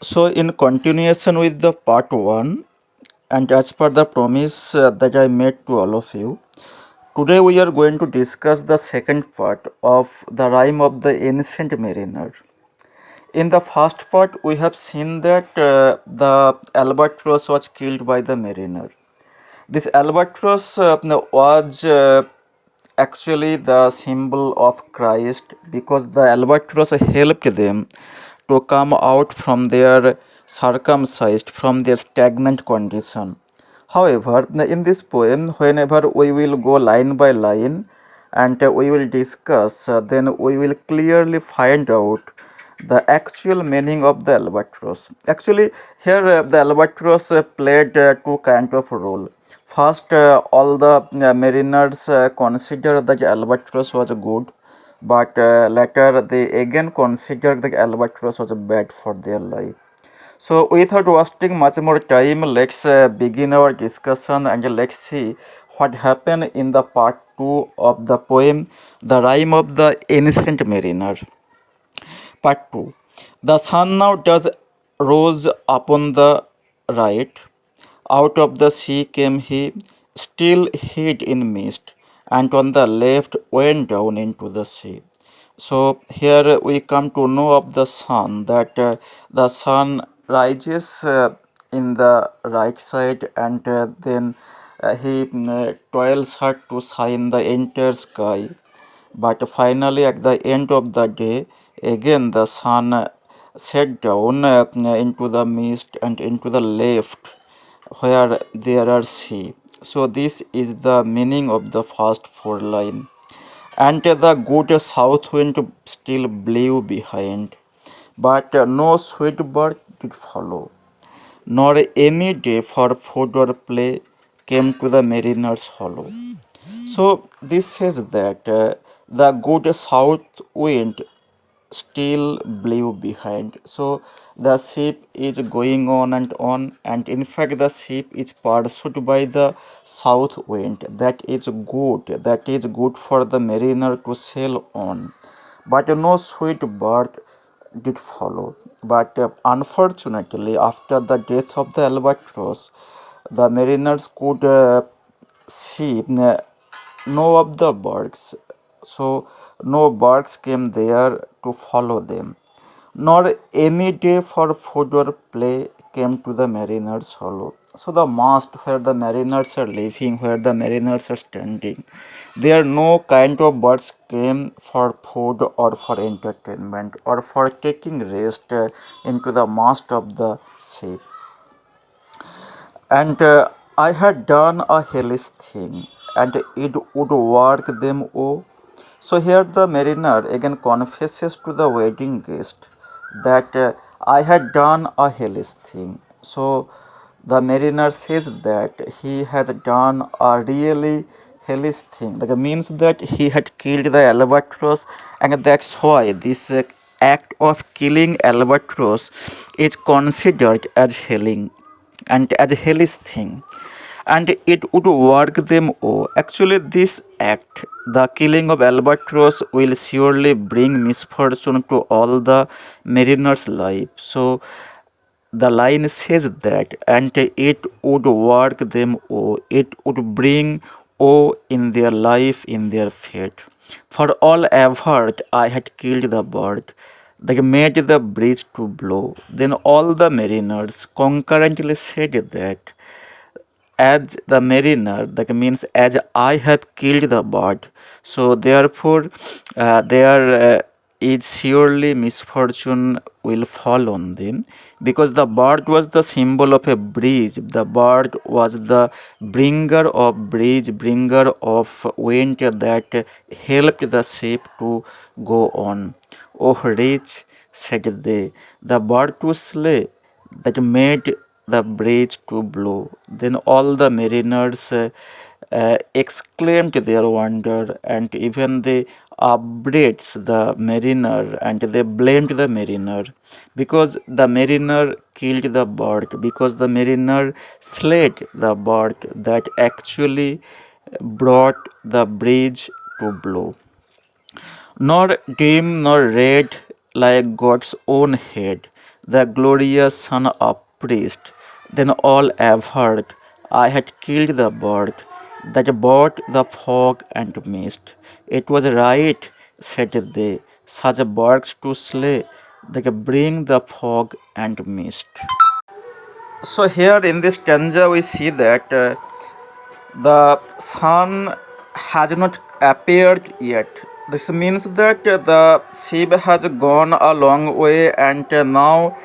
So, in continuation with the part 1, and as per the promise that I made to all of you, today we are going to discuss the second part of the Rime of the Ancient Mariner. In the first part, we have seen that the albatross was killed by the mariner. This albatross was actually the symbol of Christ because the albatross helped them to come out from their circumcised, from their stagnant condition. However, in this poem, whenever we will go line by line and we will discuss, then we will clearly find out the actual meaning of the albatross. Actually, here the albatross played two kind of role. First, all the mariners considered that albatross was good, but later they again considered the albatross was bad for their life. So, without wasting much more time, let's begin our discussion and let's see what happened in the part 2 of the poem, The Rime of the Ancient Mariner. Part 2. The sun now does rose upon the right. Out of the sea came he, still hid in mist, and on the left went down into the sea. So here we come to know of the sun, that the sun rises in the right side, and then he toils hard to shine the entire sky. But finally, at the end of the day, again the sun set down into the mist and into the left where there are sea. So this is the meaning of the first four line. And the good south wind still blew behind, but no sweet bird did follow, nor any day for food or play came to the mariner's hollow. So this says that the good south wind still blew behind. So the ship is going on, and in fact the ship is pursued by the south wind. That is good. That is good for the mariner to sail on. But no sweet bird did follow. But unfortunately, after the death of the albatross, the mariners could see no of the birds. So no birds came there to follow them, nor any day for food or play came to the mariners' hollow. So the mast where the mariners are living, where the mariners are standing, there no kind of birds came for food or for entertainment or for taking rest into the mast of the ship. And I had done a hellish thing, and it would work them oh. So here the mariner again confesses to the wedding guest that I had done a hellish thing. So the mariner says that he has done a really hellish thing. That means that he had killed the albatross, and that's why this act of killing albatross is considered as helling and as a hellish thing, and it would work them oh. Actually, this act, the killing of albatross, will surely bring misfortune to all the mariners' life. So the line says that, and it would work them oh. It would bring oh in their life, in their fate. For all effort I had killed the bird, they made the breeze to blow. Then all the mariners concurrently said that, as the mariner, that means as I have killed the bird, so therefore there is surely misfortune will fall on them, because the bird was the symbol of a bridge. The bird was the bringer of bridge, bringer of wind that helped the ship to go on. Oh rich, said they, the bird to slay that made the bridge to blow. Then all the mariners exclaimed their wonder, and even they upbraids the mariner, and they blamed the mariner because the mariner killed the bird, because the mariner slayed the bird that actually brought the bridge to blow. Nor dim nor red like God's own head, the glorious son of priest. Then all averred, I had killed the bird that brought the fog and mist. It was right, said they, such birds to slay that bring the fog and mist. So here in this stanza we see that the sun has not appeared yet. This means that the ship has gone a long way, and now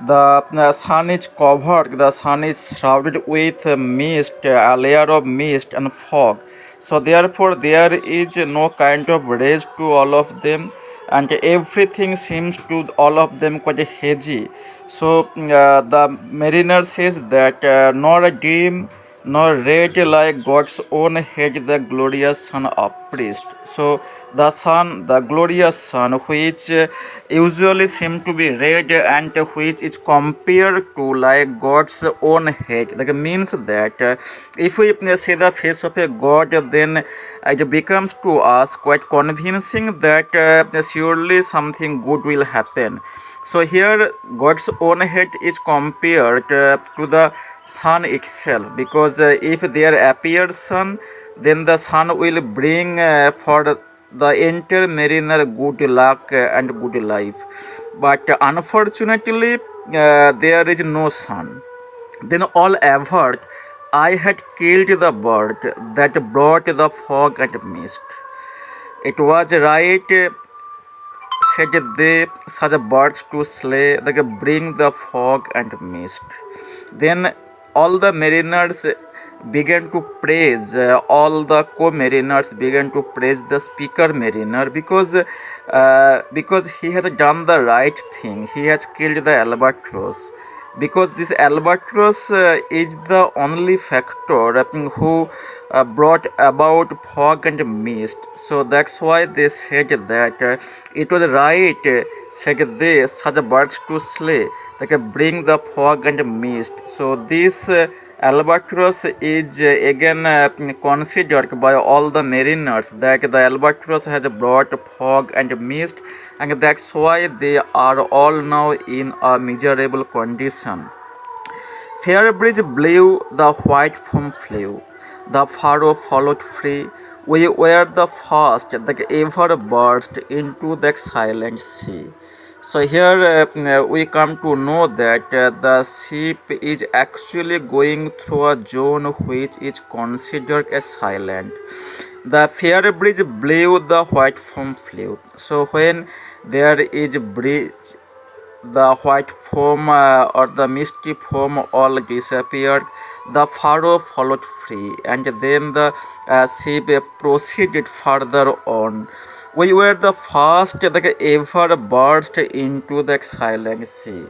the sun is covered, the sun is shrouded with mist, a layer of mist and fog. So therefore there is no kind of rays to all of them, and everything seems to all of them quite hazy. So the mariner says that nor a dim nor red like God's own head, the glorious Son of priest. So the sun, the glorious sun, which usually seem to be red and which is compared to like God's own head, that means that if we see the face of a God, then it becomes to us quite convincing that surely something good will happen. So here God's own head is compared to the sun itself, because if there appears sun, then the sun will bring for the entire mariner good luck and good life. But unfortunately there is no sun. Then all averred, I had killed the bird that brought the fog and mist. It was right, said they, such birds to slay, that bring the fog and mist. Then all the mariners began to praise, all the co-mariners began to praise the speaker mariner, because he has done the right thing. He has killed the albatross, because this albatross is the only factor who brought about fog and mist. So that's why they said that it was right, said they, such birds to slay, that can bring the fog and mist. So this albatross is again considered by all the mariners that the albatross has brought fog and mist, and that's why they are all now in a miserable condition. Fair breeze blew, the white foam flew, the furrow followed free. We were the first that ever burst into the silent sea. So here we come to know that the ship is actually going through a zone which is considered as silent. The fair breeze blew, the white foam flew. So when there is breeze, the white foam or the misty foam all disappeared. The furrow followed free, and then the ship proceeded further on. We were the first that ever burst into the silent sea,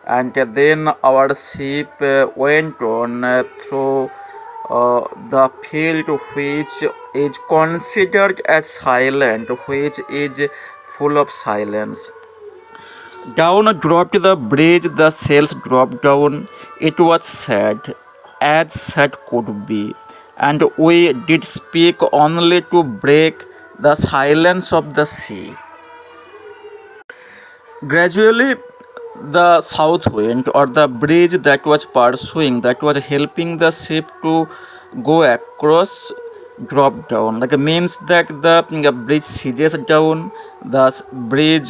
and then our ship went on through the field which is considered as silent, which is full of silence. Down dropped the bridge, the sails dropped down. It was sad, as sad could be, and we did speak only to break the silence of the sea. Gradually, the south wind, or the breeze that was pursuing, that was helping the ship to go across, dropped down. Like means that the bridge seizes down, the bridge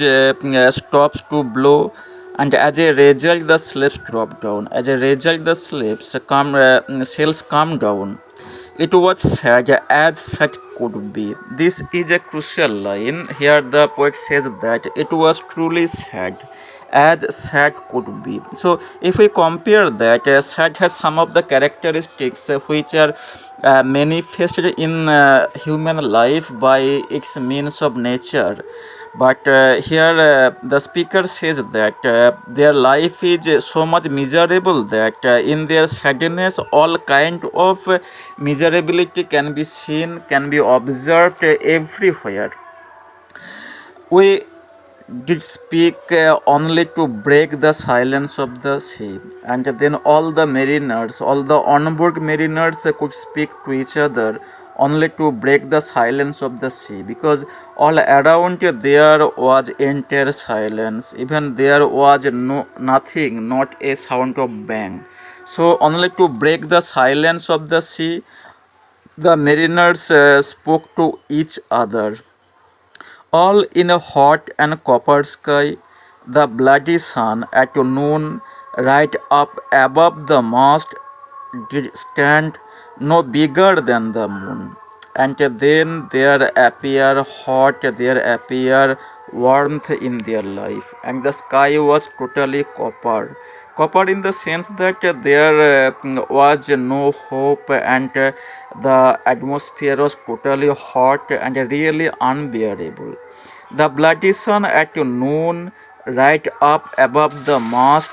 stops to blow, and as a result, the slaves drop down. As a result, the slaves sails come down. It was sad, as sad could be. This is a crucial line. Here the poet says that it was truly sad, as sad could be. So if we compare that, sad has some of the characteristics which are manifested in human life by its means of nature. But here the speaker says that their life is so much miserable that in their sadness all kind of miserability can be seen, can be observed everywhere. We did speak only to break the silence of the sea, and then all the mariners, all the onboard mariners could speak to each other only to break the silence of the sea, because all around there was entire silence. Even there was nothing, not a sound of bang. So only to break the silence of the sea, the mariners spoke to each other. All in a hot and copper sky, the bloody sun at noon, right up above the mast, did stand no bigger than the moon. And then there appear hot, there appear warmth in their life, and the sky was totally copper. Copper in the sense that there was no hope, and the atmosphere was totally hot and really unbearable. The bloody sun at noon, right up above the mast,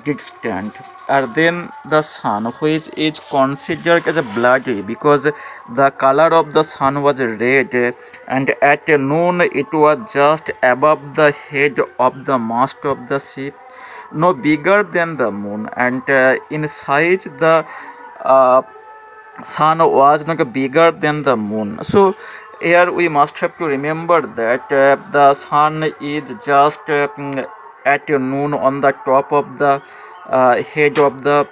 did stand. And then the sun, which is considered as a bloody because the color of the sun was red, and at noon it was just above the head of the mast of the ship, no bigger than the moon, and in size the uh, sun was not bigger than the moon. So here we must have to remember that the sun is just at noon on the top of the head of the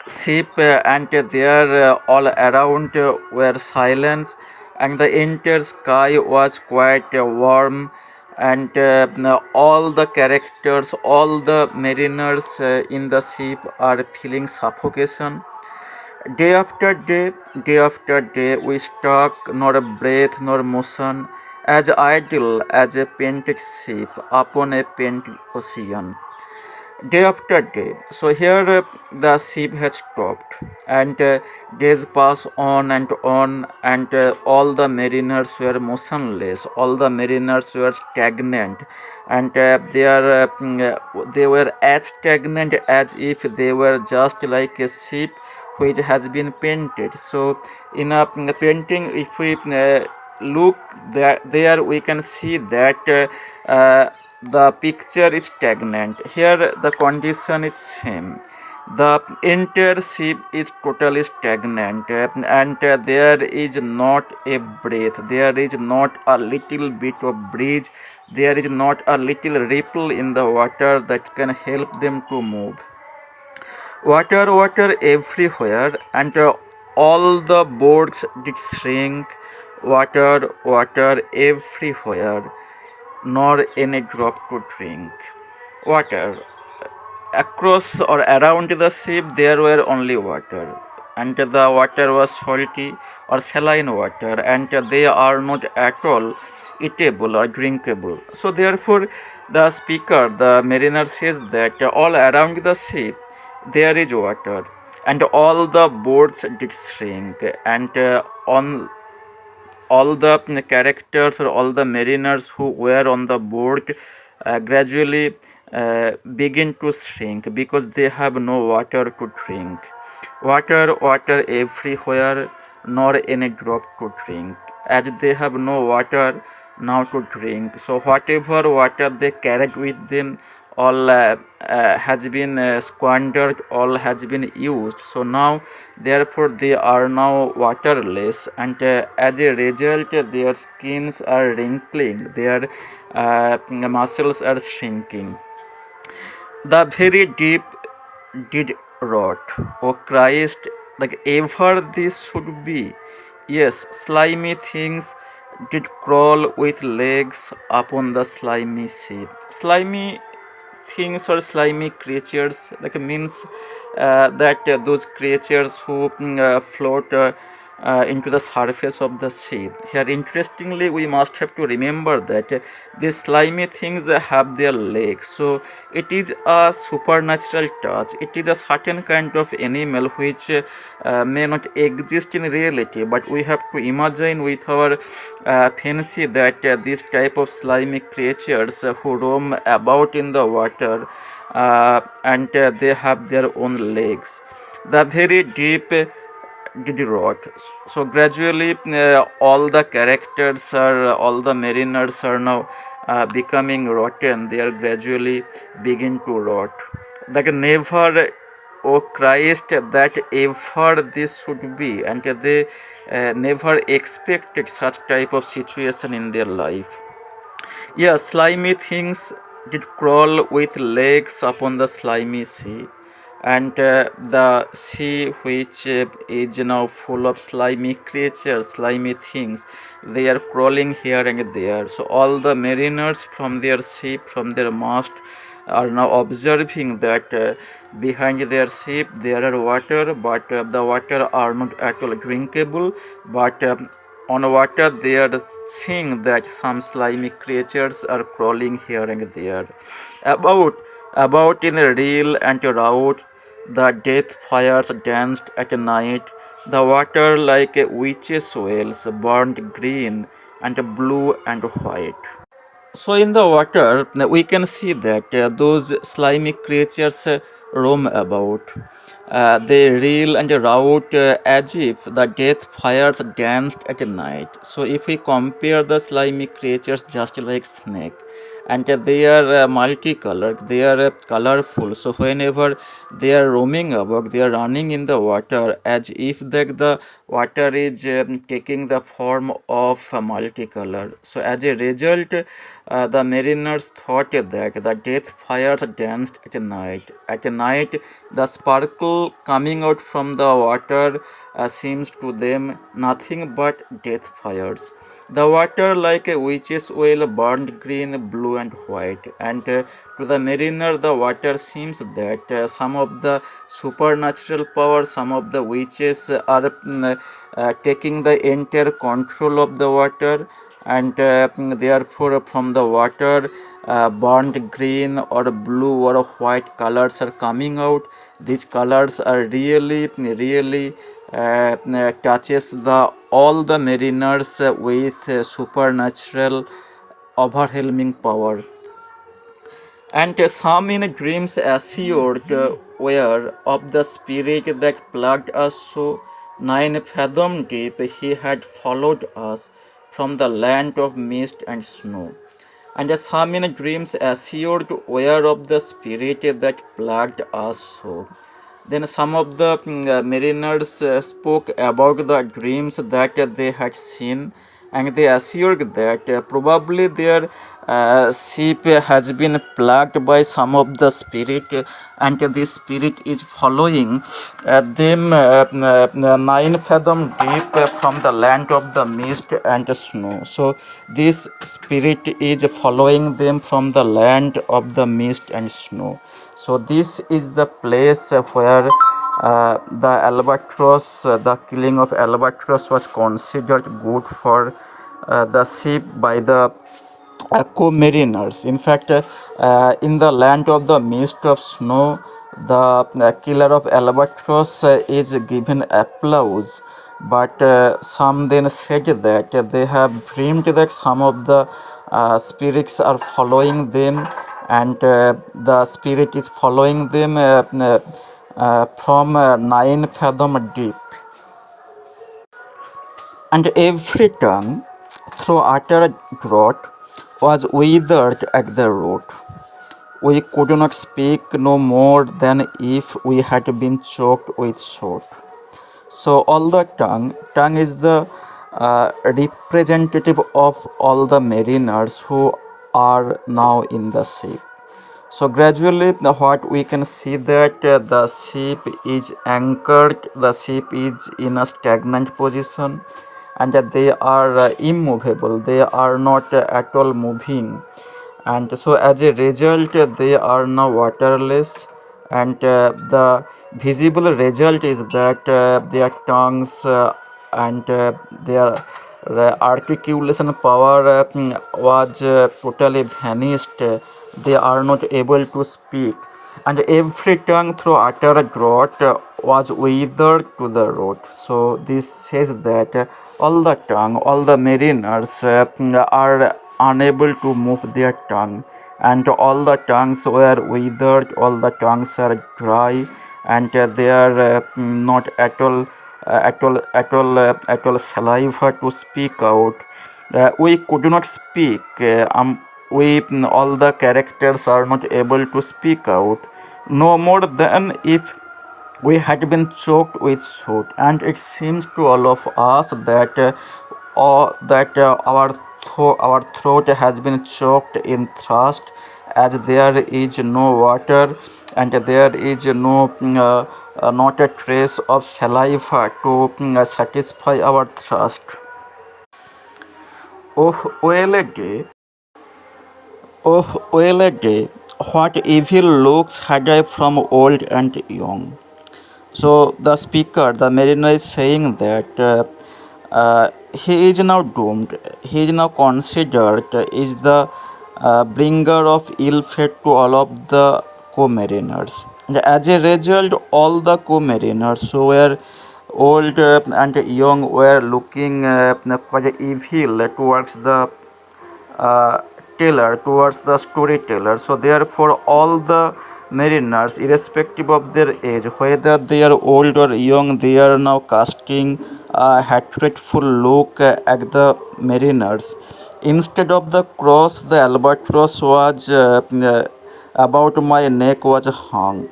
ship, and there all around were silence, and the entire sky was quite warm, and all the characters, all the mariners in the ship are feeling suffocation. Day after day, we stuck, nor a breath nor motion, as idle as a painted ship upon a painted ocean. Day after day. So here the ship has stopped, and days pass on, and all the mariners were motionless. All the mariners were stagnant, and they were as stagnant as if they were just like a ship which has been painted. So in a painting, if we look there, we can see that the picture is stagnant. Here the condition is same. The entire ship is totally stagnant, and there is not a breath, there is not a little bit of breeze, there is not a little ripple in the water that can help them to move. Water everywhere, and all the boats did shrink. Water everywhere, nor any drop to drink. Water. Across or around the ship there were only water, and the water was salty or saline water, and they are not at all eatable or drinkable. So therefore the speaker, the mariner, says that all around the ship there is water, and all the boats did shrink, and on all the characters or all the mariners who were on the board gradually begin to shrink because they have no water to drink. Water everywhere, nor any drop to drink. As they have no water now to drink, so whatever water they carried with them, all has been squandered, all has been used. So now therefore they are now waterless, and as a result their skins are wrinkling, their muscles are shrinking. The very deep did rot. O Christ, like ever this should be. Yes, slimy things did crawl with legs upon the slimy sea. Slimy things or slimy creatures, like means that those creatures who float into the surface of the sea. Here interestingly we must have to remember that these slimy things have their legs, so it is a supernatural touch. It is a certain kind of animal which may not exist in reality, but we have to imagine with our fancy that this type of slimy creatures who roam about in the water, and they have their own legs. The very deep did rot. So gradually all the characters are, all the mariners are now becoming rotten. They are gradually begin to rot. Like never, O Christ, that ever this should be. And they never expected such type of situation in their life. Yeah, slimy things did crawl with legs upon the slimy sea, and the sea, which is now full of slimy creatures, slimy things, they are crawling here and there. So all the mariners from their ship, from their mast, are now observing that behind their ship there are water, but the water are not at all drinkable, but on water they are seeing that some slimy creatures are crawling here and there. About about in a reel and a rout, the death fires danced at night. The water like a witch's wells burned green and blue and white. So in the water, we can see that those slimy creatures roam about. They reel and rout as if the death fires danced at night. So if we compare the slimy creatures just like snake, and they are multicolored, they are colorful. So whenever they are roaming about, they are running in the water as if the water is taking the form of multicolor. So as a result, the mariners thought that the death fires danced at night. At night, the sparkle coming out from the water seems to them nothing but death fires. The water, like a witch's well, burned green, blue, and white. And to the mariner, the water seems that some of the supernatural power, some of the witches are taking the entire control of the water, and therefore from the water burnt green or blue or white colors are coming out. These colors are really touches the all the mariners with supernatural overwhelming power. And some in dreams assured were of the spirit that plucked us so 9 fathom deep. He had followed us from the land of mist and snow. And some in dreams assured were of the spirit that plucked us so. Then some of the mariners spoke about the dreams that they had seen, and they assured that probably their ship has been plagued by some of the spirit, and this spirit is following them 9 fathom deep from the land of the mist and snow. So this spirit is following them from the land of the mist and snow. So this is the place where the albatross, the killing of albatross was considered good for the ship by the co-mariners. In fact, in the land of the mist of snow, the killer of albatross is given applause. But some then said that they have dreamed that some of the spirits are following them, and the spirit is following them from 9 fathom deep. And every tongue through utter drought was withered at the root. We could not speak no more than if we had been choked with salt. So all the tongue is the representative of all the mariners who are now in the ship. So gradually what we can see that the ship is anchored, the ship is in a stagnant position, and they are immovable, they are not at all moving, and so as a result they are now waterless, and the visible result is that their tongues and their articulation power was totally vanished. They are not able to speak, and every tongue through utter drought was withered to the root. So this says that all the tongue, all the mariners are unable to move their tongue, and all the tongues were withered, all the tongues are dry, and they are not at all saliva to speak out. We could not speak. We all the characters are not able to speak out, no more than if We had been choked with soot, and it seems to all of us that our throat has been choked in thirst, as there is no water and there is not a trace of saliva to satisfy our thirst. Oh, well a day, oh, well a day, what evil looks had I from old and young. So the speaker, the mariner, is saying that he is now doomed. He is now considered is the bringer of ill fate to all of the co-mariners. And as a result, all the co-mariners who were old and young were looking quite evil towards the uh, teller, towards the storyteller. So therefore all the mariners, irrespective of their age, whether they are old or young, they are now casting a hatredful look at the mariners. Instead of the cross, the albatross was about my neck was hung.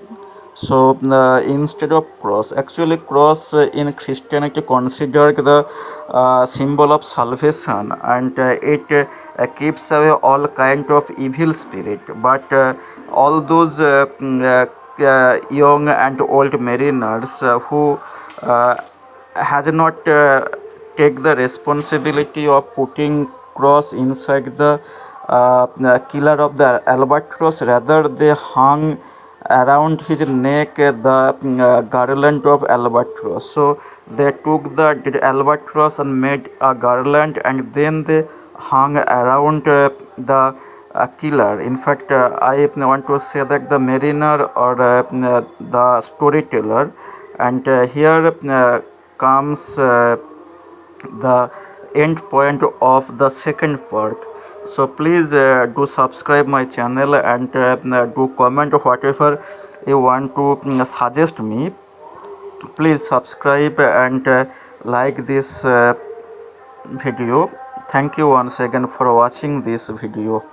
So instead of cross, actually cross in Christianity considered the symbol of salvation, and it keeps away all kind of evil spirit. But all those young and old mariners who has not take the responsibility of putting cross inside the killer of the albatross, rather they hung around his neck the garland of albatross. So they took the dead albatross and made a garland, and then they hung around the killer. In fact, I want to say that the mariner or the storyteller, and here comes the end point of the second part. So please do subscribe my channel, and do comment whatever you want to suggest me. Please subscribe and like this video. Thank you once again for watching this video.